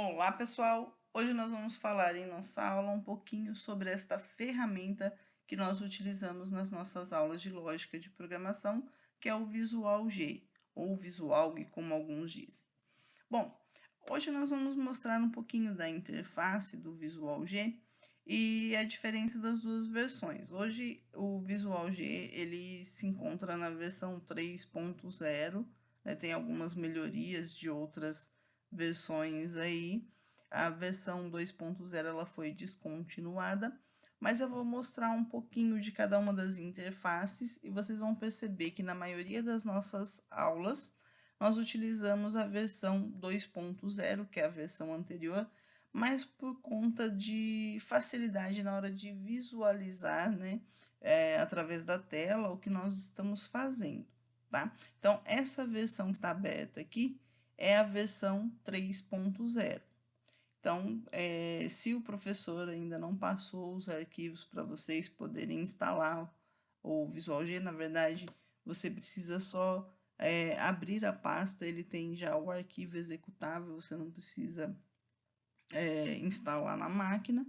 Olá, pessoal! Hoje nós vamos falar em nossa aula um pouquinho sobre esta ferramenta que nós utilizamos nas nossas aulas de lógica de programação, que é o Visual G, ou Visualg, como alguns dizem. Bom, hoje nós vamos mostrar um pouquinho da interface do Visual G e a diferença das duas versões. Hoje o Visual G ele se encontra na versão 3.0, né, tem algumas melhorias de outras versões aí. A versão 2.0 ela foi descontinuada, mas eu vou mostrar um pouquinho de cada uma das interfaces e vocês vão perceber que na maioria das nossas aulas nós utilizamos a versão 2.0, que é a versão anterior, mas por conta de facilidade na hora de visualizar, né, através da tela, o que nós estamos fazendo, tá? Então, essa versão que está aberta aqui é a versão 3.0. Então, se o professor ainda não passou os arquivos para vocês poderem instalar o Visual G, na verdade, você precisa só abrir a pasta, ele tem já o arquivo executável, você não precisa instalar na máquina,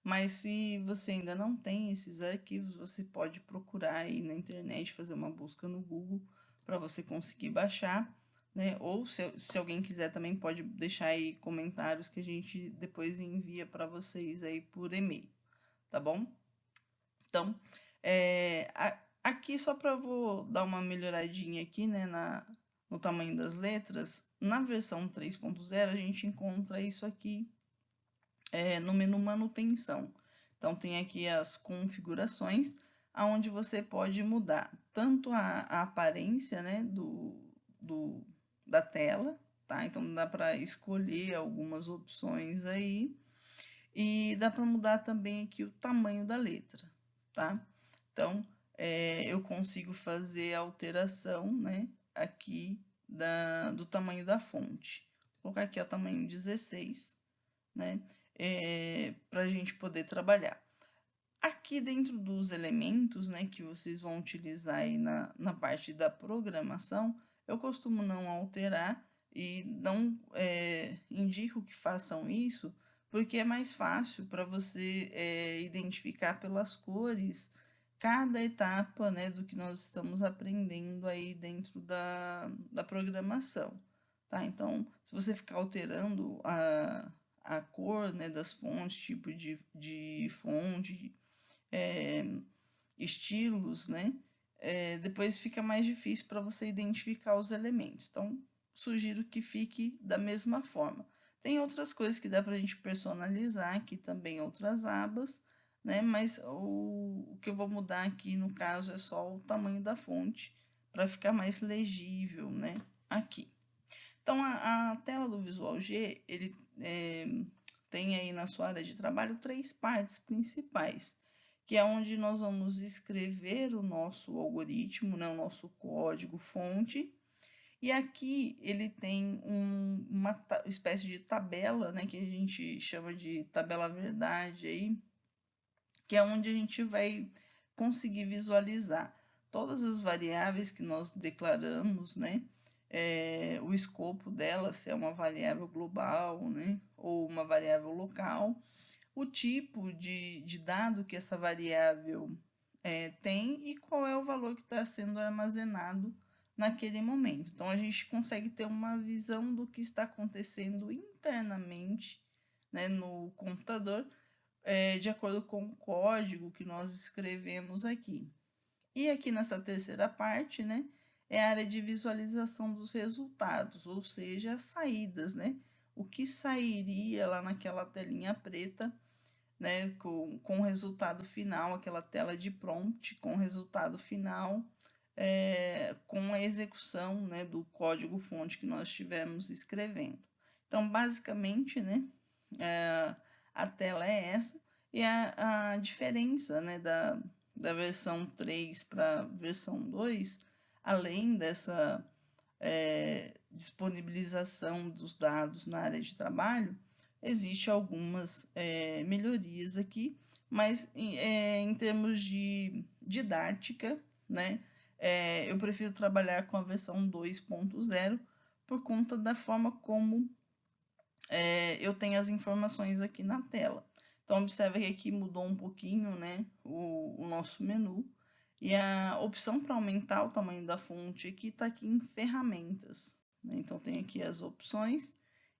mas se você ainda não tem esses arquivos, você pode procurar aí na internet, fazer uma busca no Google para você conseguir baixar, né? Ou se alguém quiser também pode deixar aí comentários que a gente depois envia para vocês aí por e-mail, tá bom? Então, aqui só para vou dar uma melhoradinha aqui, né, no tamanho das letras, na versão 3.0 a gente encontra isso aqui no menu manutenção. Então, tem aqui as configurações, aonde você pode mudar tanto a aparência, né, da tela, tá? Então, dá para escolher algumas opções aí, e dá para mudar também aqui o tamanho da letra, tá? Então, eu consigo fazer a alteração, né, aqui do tamanho da fonte. Vou colocar aqui o tamanho 16, né, para a gente poder trabalhar. Aqui dentro dos elementos, né, que vocês vão utilizar aí na parte da programação, eu costumo não alterar e não indico que façam isso, porque é mais fácil para você identificar pelas cores cada etapa, né, do que nós estamos aprendendo aí dentro da programação, tá? Então, se você ficar alterando a cor, né, das fontes, tipo de fonte, estilos, né? Depois fica mais difícil para você identificar os elementos. Então, sugiro que fique da mesma forma. Tem outras coisas que dá para a gente personalizar, aqui também outras abas, né? Mas o que eu vou mudar aqui, no caso, é só o tamanho da fonte, para ficar mais legível, né? Aqui. Então, a tela do Visual G, ele tem aí na sua área de trabalho 3 partes principais, que é onde nós vamos escrever o nosso algoritmo, né, o nosso código fonte, e aqui ele tem uma espécie de tabela, né, que a gente chama de tabela verdade aí, que é onde a gente vai conseguir visualizar todas as variáveis que nós declaramos, né? O escopo dela, se é uma variável global, né? Ou uma variável local, o tipo de dado que essa variável tem e qual é o valor que está sendo armazenado naquele momento. Então, a gente consegue ter uma visão do que está acontecendo internamente, né, no computador, de acordo com o código que nós escrevemos aqui. E aqui nessa terceira parte, né, é a área de visualização dos resultados, ou seja, as saídas, né? O que sairia lá naquela telinha preta, né, com o resultado final, aquela tela de prompt com o resultado final, com a execução, né, do código fonte que nós estivemos escrevendo. Então, basicamente, né, a tela é essa, e a diferença, né, da versão 3 para a versão 2, além dessa disponibilização dos dados na área de trabalho, existe algumas melhorias aqui, mas em termos de didática, né, eu prefiro trabalhar com a versão 2.0 por conta da forma como eu tenho as informações aqui na tela. Então, observe que aqui mudou um pouquinho, né, o nosso menu. E a opção para aumentar o tamanho da fonte aqui está aqui em ferramentas, né? Então, tem aqui as opções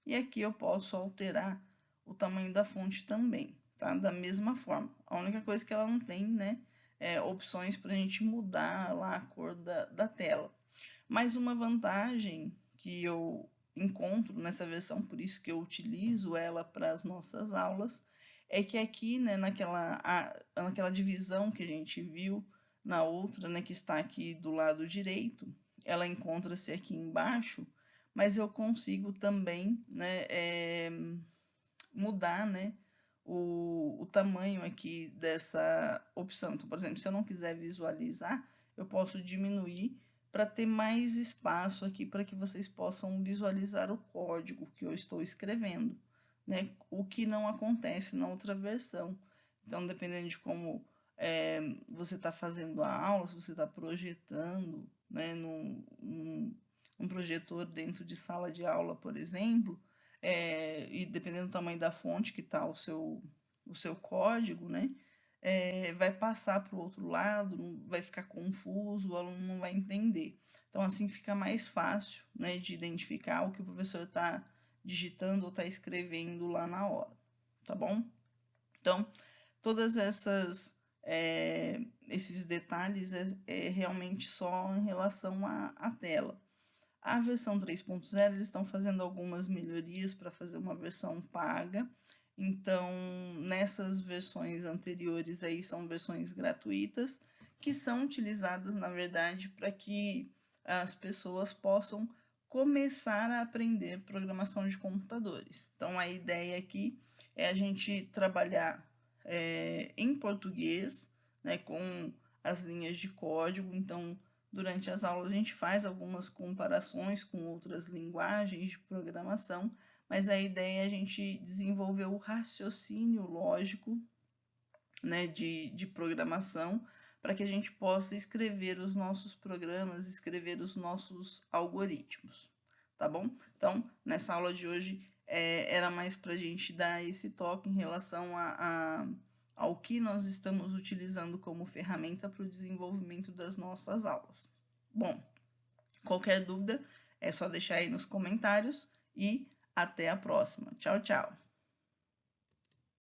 e aqui eu posso alterar o tamanho da fonte também, tá? Da mesma forma. A única coisa que ela não tem, né, opções para a gente mudar lá a cor da tela. Mas uma vantagem que eu encontro nessa versão, por isso que eu utilizo ela para as nossas aulas, é que aqui, né, naquela divisão que a gente viu na outra, né, que está aqui do lado direito, ela encontra-se aqui embaixo, mas eu consigo também, né, mudar, né, o tamanho aqui dessa opção. Então, por exemplo, se eu não quiser visualizar, eu posso diminuir para ter mais espaço aqui para que vocês possam visualizar o código que eu estou escrevendo, né? O que não acontece na outra versão. Então, dependendo de como você está fazendo a aula, se você está projetando, né, num projetor dentro de sala de aula, por exemplo, e dependendo do tamanho da fonte que está o seu código, né, vai passar para o outro lado, vai ficar confuso, o aluno não vai entender. Então, assim fica mais fácil, né, de identificar o que o professor está digitando ou está escrevendo lá na hora, tá bom? Então, todas esses detalhes é realmente só em relação à tela. A versão 3.0 eles estão fazendo algumas melhorias para fazer uma versão paga. Então, nessas versões anteriores aí são versões gratuitas que são utilizadas, na verdade, para que as pessoas possam começar a aprender programação de computadores. Então, a ideia aqui é a gente trabalhar em português, né, com as linhas de código. Então, durante as aulas a gente faz algumas comparações com outras linguagens de programação, mas a ideia é a gente desenvolver o raciocínio lógico, né, de programação, para que a gente possa escrever os nossos programas, escrever os nossos algoritmos, tá bom? Então, nessa aula de hoje, era mais para a gente dar esse toque em relação ao que nós estamos utilizando como ferramenta para o desenvolvimento das nossas aulas. Bom, qualquer dúvida é só deixar aí nos comentários e até a próxima. Tchau, tchau!